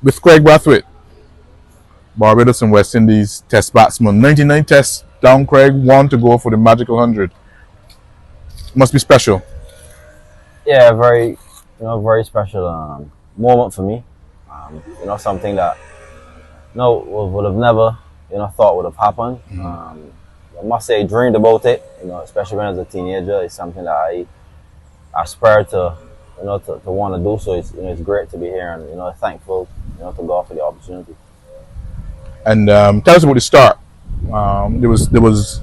with Kraigg Brathwaite, Barbados and West Indies test batsman. 99 tests down, Kraigg, one to go for the magical 100. Must be special. Yeah, very special moment for me. Something that would have never thought would have happened. I must say, dreamed about it. Especially when I was a teenager, it's something that I aspire to to want to do. So it's great to be here, and thankful to God for the opportunity. And tell us about the start. There was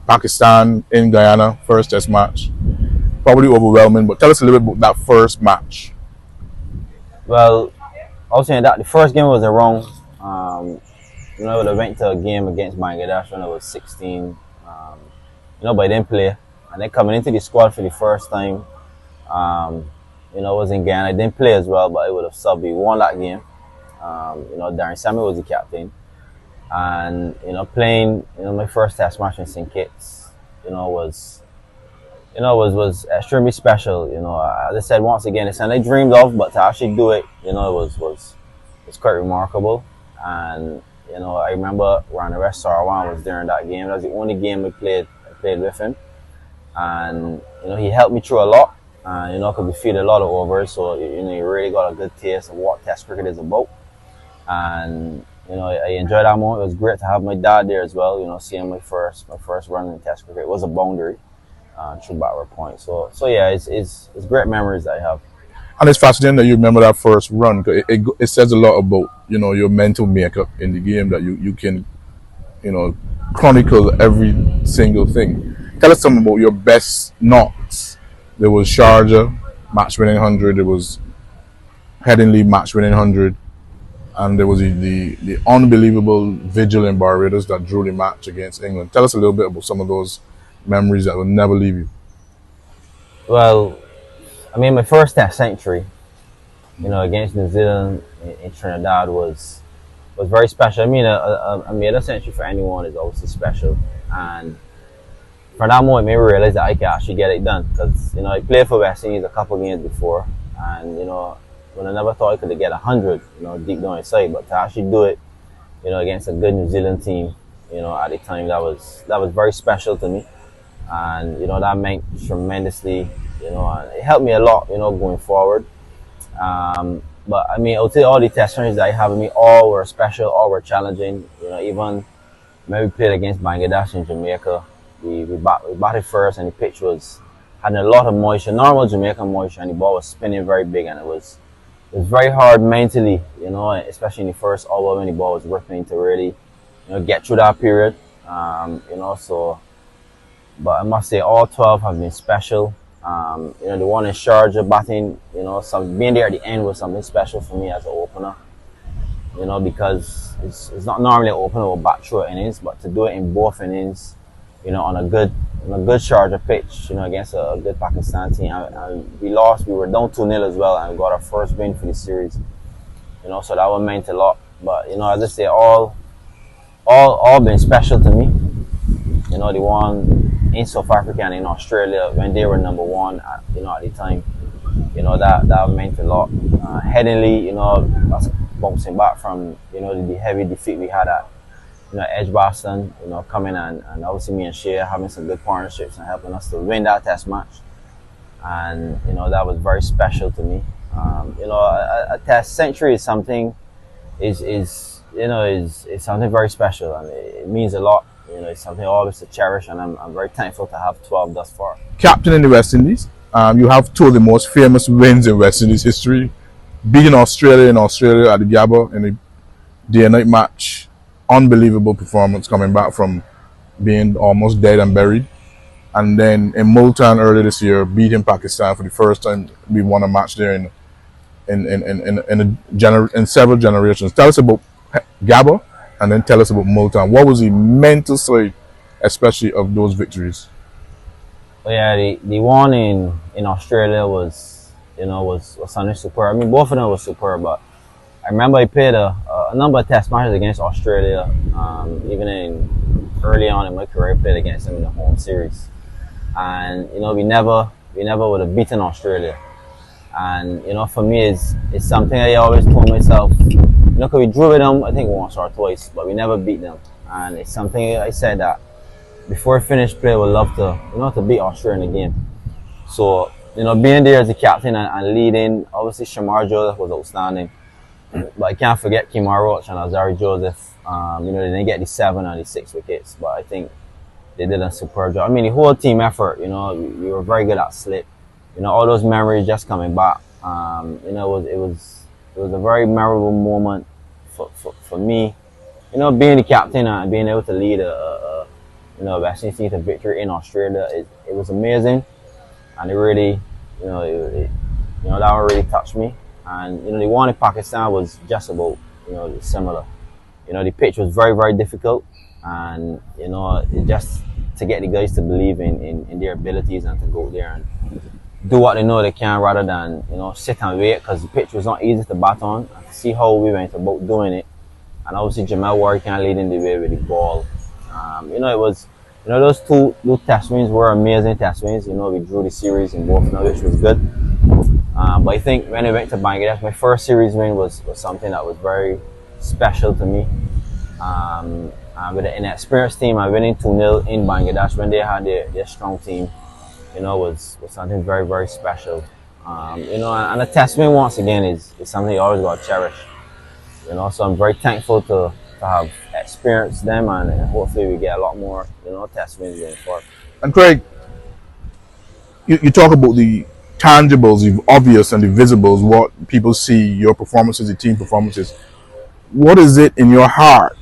Pakistan in Guyana, first test match. Probably overwhelming, but tell us a little bit about that first match. Well, I was saying that the first game was wrong. I went to a game against Bangladesh when I was 16. But I didn't play. And then coming into the squad for the first time, I was in Ghana. I didn't play as well, but I would have subbed. We won that game. Darren Samuel was the captain. And, playing, my first test match in St. Kitts, was extremely special. As I said, once again, it's something I dreamed of, but to actually do it, it was quite remarkable. And, I remember Ranarest Sarwan was during that game. That was the only game I played with him. And, he helped me through a lot. And, because we feed a lot of overs, so, you really got a good taste of what test cricket is about. And, I enjoyed that moment. It was great to have my dad there as well, seeing my first run in test cricket. It was a boundary through Barbados point. So yeah, it's great memories that I have. And it's fascinating that you remember that first run. It says a lot about your mental makeup in the game, that you can chronicle every single thing. Tell us something about your best knocks. There was Sharjah, match winning 100. There was Headingley, match winning 100. And there was the unbelievable vigil in Barbados that drew the match against England. Tell us a little bit about some of those memories that will never leave you. Well, my first test century, against New Zealand in Trinidad was very special. A made century for anyone is obviously special. And from that moment, it made me realize that I could actually get it done. Because, I played for West Indies a couple of games before. And, when I never thought I could get 100, deep down inside, but to actually do it, against a good New Zealand team, at the time, that was very special to me, and that meant tremendously, and it helped me a lot, going forward. But I'll tell you, all the test matches that I have with me, all were special, all were challenging. Even when we played against Bangladesh in Jamaica, we batted first, and the pitch had a lot of moisture, normal Jamaican moisture, and the ball was spinning very big, and it was very hard mentally, especially in the first over when the ball was ripping to really, get through that period. But I must say all 12 have been special. The one in Sharjah batting, being there at the end was something special for me as an opener. Because it's not normally an opener will bat through innings, but to do it in both innings, on a good Sharjah pitch, against a good Pakistan team. And we lost. We were down 2-0 as well, and we got our first win for the series. So that one meant a lot. But as I say, all been special to me. The one in South Africa and in Australia when they were number one, at the time, that meant a lot. Headingley, that's bouncing back from the heavy defeat we had at Edgbaston, coming and obviously me and Shea having some good partnerships and helping us to win that test match. And, that was very special to me. A test century is something, is something very special, and it means a lot. It's something always to cherish, and I'm very thankful to have 12 thus far. Captain in the West Indies, you have two of the most famous wins in West Indies history. Beating Australia in Australia at the Gabba in the day and night match. Unbelievable performance coming back from being almost dead and buried. And then in Multan earlier this year, beating Pakistan for the first time. We won a match there in several generations. Tell us about Gabba, and then tell us about Multan. What was the mental side, especially of those victories? Well, yeah, the one in Australia was something superb. Both of them were superb, but I remember I played a number of test matches against Australia, even early on in my career. I played against them in the home series, and we never would have beaten Australia. And you know, for me, it's something I always told myself. You know, 'cause we drew with them, I think once or twice, but we never beat them. And it's something I said that before I finish play, I would love to, you know, to beat Australia in the game. So, you know, being there as a captain and leading, obviously Shamar Joseph was outstanding. But I can't forget Kimar Roach and Azari Joseph. You know, they didn't get the 7 and the 6 wickets, but I think they did a superb job. I mean, the whole team effort, you know, we were very good at slip. You know, all those memories just coming back. You know, it was a very memorable moment for me. You know, being the captain and being able to lead you know, West Indies team to victory in Australia, it was amazing, and it really, you know, you know, that one really touched me. And you know, the one in Pakistan was just about, you know, similar. You know, the pitch was very, very difficult, and you know, it just to get the guys to believe in their abilities and to go there and do what they know they can, rather than, you know, sit and wait, because the pitch was not easy to bat on. And to see how we went about doing it, and obviously Jameel working and leading the way with the ball. You know, it was, you know, those two test wins were amazing test wins. You know, we drew the series in both, you know, which was good. But I think when I went to Bangladesh, my first series win was something that was very special to me. With an inexperienced team, and winning 2-0 in Bangladesh when they had their strong team, you know, was something very, very special. You know, and a test win once again is something you always got to cherish. You know, so I'm very thankful to have experienced them, and hopefully we get a lot more, you know, test wins going forward. And Kraigg, you talk about the tangibles, the obvious and the visibles, what people see, your performances, the team performances. What is it in your heart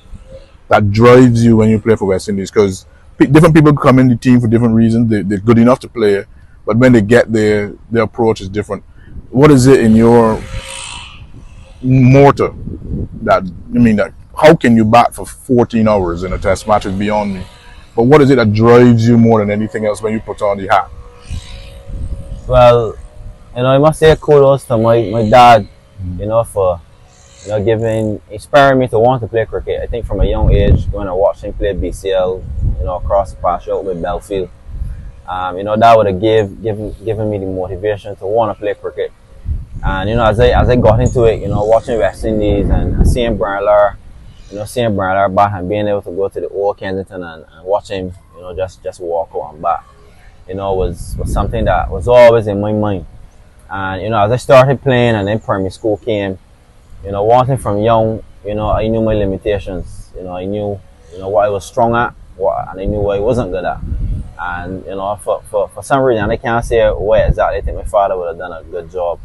that drives you when you play for West Indies? Because different people come in the team for different reasons. They're good enough to play, but when they get there, their approach is different. What is it in your mortar that, I mean, that how can you bat for 14 hours in a test match is beyond me. But what is it that drives you more than anything else when you put on the hat? Well, you know, I must say kudos to my dad, you know, for, you know, inspiring me to want to play cricket. I think from a young age, going to watch him play BCL, you know, across the patch out with Belfield, you know, that would have given me the motivation to want to play cricket. And you know, as I got into it, you know, watching West Indies and seeing Brian Lara, you know, seeing Brian Lara bat and being able to go to the old Kensington and watch him, you know, just walk out and bat, you know, was something that was always in my mind. And you know, as I started playing and then primary school came, you know, wanting from young, you know, I knew my limitations. You know, I knew, you know, what I was strong at, and I knew what I wasn't good at. And you know, for some reason, I can't say where exactly, I think my father would have done a good job.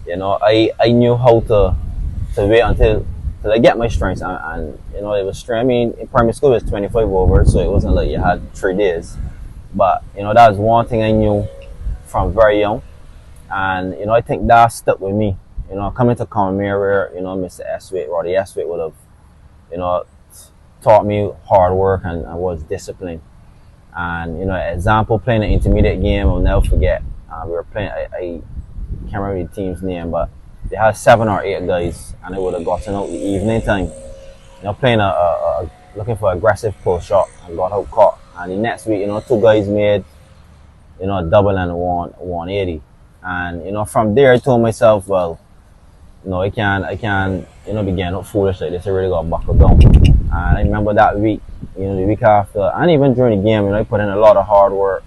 You know, I knew how to wait until I get my strengths, and you know, it was strength. I mean, in primary school it was 25 overs, so it wasn't like you had 3 days. But you know, that was one thing I knew from very young, and you know, I think that stuck with me. You know, coming to Combermere, you know, Mr. Eswate, Roddy Eswate would have, you know, taught me hard work and was disciplined. And you know, example, playing an intermediate game, I'll never forget. We were playing. I can't remember the team's name, but they had 7 or 8 guys, and they would have gotten out the evening time. You know, playing looking for aggressive pull shot and got out caught. And the next week, you know, 2 guys made, you know, a double and a 180. And you know, from there, I told myself, well, you know, I can, you know, be getting up foolish like this. I really got to buckle down. And I remember that week, you know, the week after, and even during the game, you know, I put in a lot of hard work,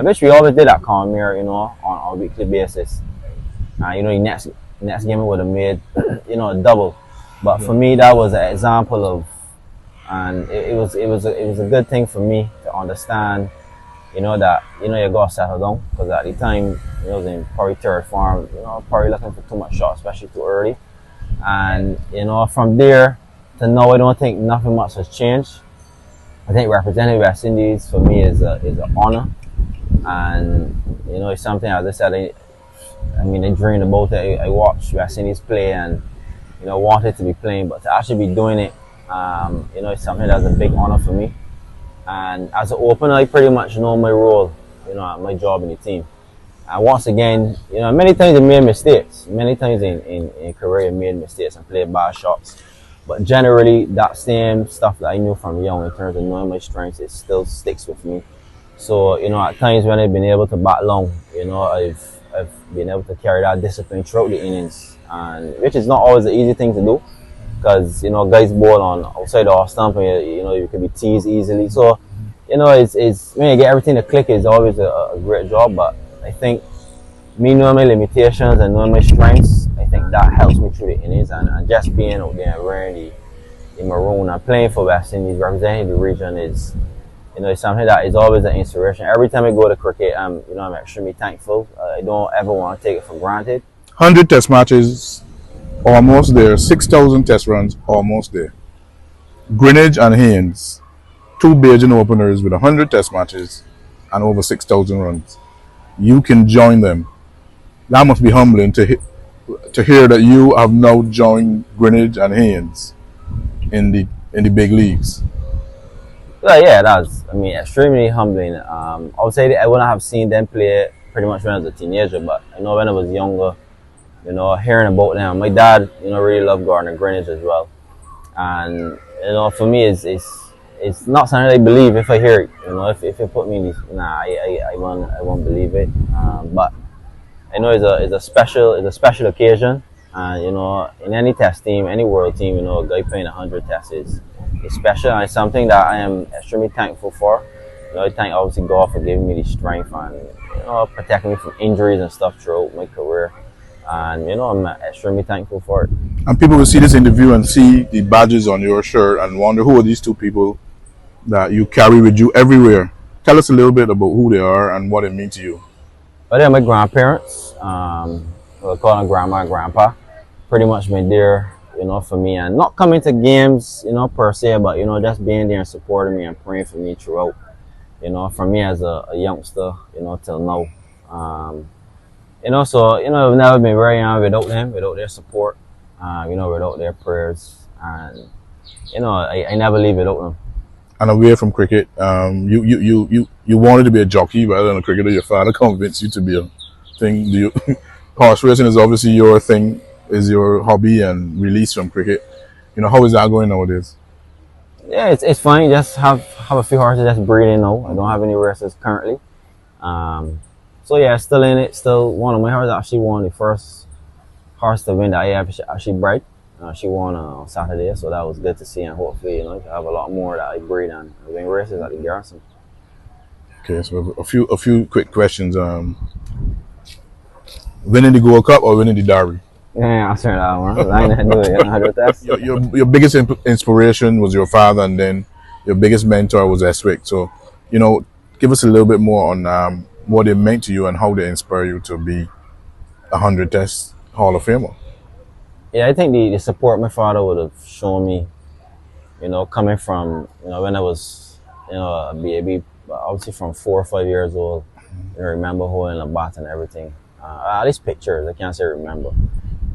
which we always did at Combermere, you know, on a weekly basis. You know, the next game I would have made, you know, a double. But for me, that was an example of, and it was a good thing for me to understand, you know, that, you know, you got to settle down, because at the time, you know, I was in probably 3rd form, you know, probably looking for too much shots, especially too early. And you know, from there to now, I don't think nothing much has changed. I think representing West Indies for me is an honor, and you know, it's something, as I said, I mean, I dreamed about it. I watched West Indies play, and you know, wanted to be playing, but to actually be doing it, you know, it's something that's a big honor for me. And as an opener, I pretty much know my role, you know, my job in the team. And once again, you know, many times I made mistakes. Many times in career I made mistakes and played bad shots. But generally, that same stuff that I knew from young in terms of knowing my strengths, it still sticks with me. So, you know, at times when I've been able to bat long, you know, I've I've been able to carry that discipline throughout the innings, and which is not always an easy thing to do, because guys bowl on outside the off stump, and you can be teased easily. So it's when you get everything to click, is always a great job. But I think me knowing my limitations and knowing my strengths, I think that helps me through the innings, and just being out there and wearing the maroon and playing for West Indies, representing the region is it's something that is always an inspiration. Every time I go to cricket, I'm extremely thankful. I don't ever want to take it for granted. 100 test matches, almost there. 6,000 test runs, almost there. Greenidge and Haynes, two Bajan openers with 100 test matches and over 6,000 runs. You can join them. That must be humbling to hear that you have now joined Greenidge and Haynes in the big leagues. Well, yeah, that's extremely humbling. I would say that I wouldn't have seen them play pretty much when I was a teenager, but when I was younger, hearing about them. My dad, really loved Gordon Greenidge as well, and for me, it's not something I believe if I hear it. If you put me in this, I won't believe it. But I know it's a special occasion, and in any test team, any world team, a guy playing 100 tests is special, and it's something that I am extremely thankful for. I thank obviously God for giving me the strength and protecting me from injuries and stuff throughout my career, and I'm extremely thankful for it. And people will see this interview and see the badges on your shirt and wonder who are these two people that you carry with you everywhere. Tell us a little bit about who they are and what it means to you. Well, they're my grandparents. We'll call them grandma and grandpa. Pretty much been there, for me, and not coming to games, per se, but just being there and supporting me and praying for me throughout. For me as a youngster, till now. So I've never been very young without them, without their support, without their prayers, and I never leave without them. And away from cricket, you wanted to be a jockey rather than a cricketer. Your father convinced you to be a thing. Horse racing is obviously your thing, is your hobby and release from cricket. How is that going nowadays? Yeah, it's fine. Just have a few horses just breeding now. I don't have any races currently. So yeah, still in it. Still, one of my horses actually won the first horse to win that I actually bred. She won on Saturday, so that was good to see, and hopefully, I have a lot more that I breed and win races at the Garrison. Okay, so a few quick questions. Winning the Gold Cup or winning the Derby? Yeah, answer that one. I ain't do it. 100 tests. Your biggest inspiration was your father, and then your biggest mentor was Eswick. So, give us a little bit more on what they meant to you and how they inspire you to be a 100 test Hall of Famer. Yeah, I think the support my father would have shown me, coming from, when I was, a baby, obviously from 4 or 5 years old. I remember holding a bat and everything. At least pictures, I can't say remember.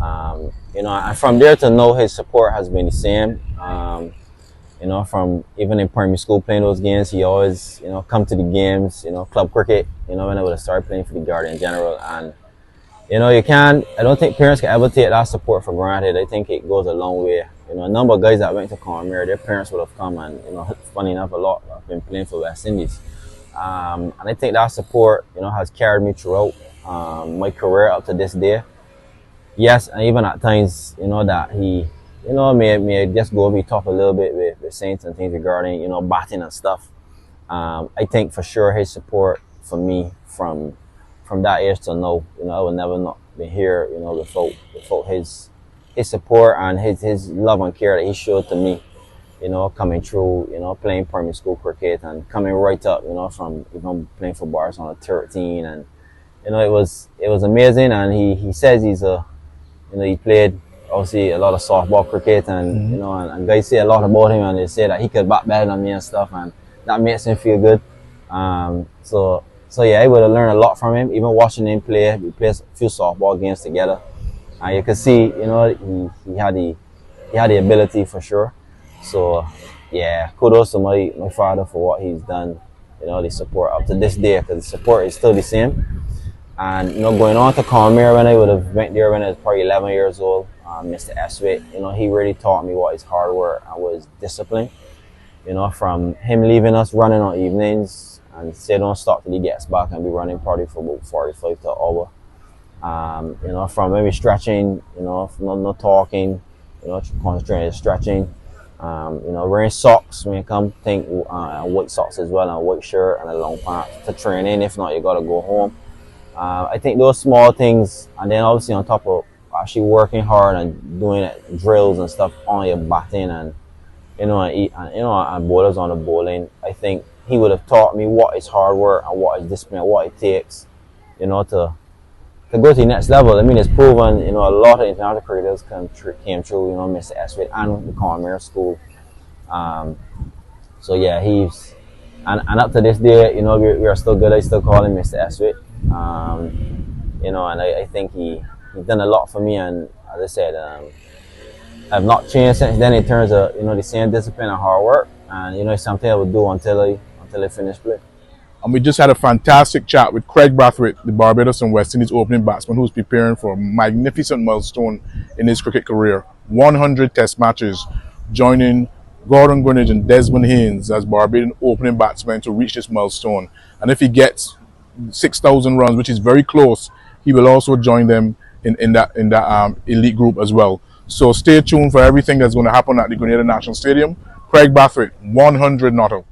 And from there to know his support has been the same. From even in primary school playing those games, he always, come to the games, club cricket, when I would have started playing for the Guardian in general. And, I don't think parents can ever take that support for granted. I think it goes a long way. A number of guys that went to Combermere, their parents would have come, and, funny enough, a lot have been playing for West Indies. And I think that support, has carried me throughout my career up to this day. Yes, and even at times, that he, may just go over the top a little bit with Saints and things regarding, batting and stuff. I think for sure his support for me from that age to now, I would never not be here, without his support and his love and care that he showed to me, coming through, playing primary school cricket and coming right up, from even playing for Barbados on 13, and it was amazing. And he says he's he played obviously a lot of softball cricket, and and guys say a lot about him, and they say that he could bat better than me and stuff, and that makes him feel good. So yeah, I would have learned a lot from him. Even watching him play, we played a few softball games together, and you could see, he had the ability for sure. So yeah, kudos to my father for what he's done. The support up to this day, because the support is still the same. And going on to Combermere, when I would have went there when I was probably 11 years old, Mr. Eswick, he really taught me what is hard work and what is discipline. From him leaving us running on evenings and say don't stop till he gets back, and be running probably for about 45 to an hour. You know, from maybe stretching, you know, from no talking, you know, concentrating stretching. You know, wearing socks when you come, think white socks as well, and a white shirt and a long pants to train in. If not, you gotta go home. I think those small things, and then obviously on top of actually working hard and doing drills and stuff on your batting, and you know, and bowlers on the bowling. I think he would have taught me what is hard work and what is discipline, what it takes, you know, to go to the next level. I mean, it's proven, you know, a lot of international cricketers came through, you know, Mr. Eswit and the Combermere school. So yeah, he's, and up to this day, you know, we are still good. I still call him Mr. Eswit. You know, and I think he's done a lot for me, and as I said, I've not changed since then in terms of, you know, the same discipline and hard work, and you know, it's something I would do until I finish play. And we just had a fantastic chat with Kraigg Brathwaite, the Barbados and West Indies opening batsman, who's preparing for a magnificent milestone in his cricket career. 100 test matches, joining Gordon Greenidge and Desmond Haynes as Barbadian opening batsmen to reach this milestone. And if he gets 6,000 runs, which is very close, he will also join them in that elite group as well. So stay tuned for everything that's going to happen at the Grenada National Stadium. Kraigg Brathwaite, 100 not out.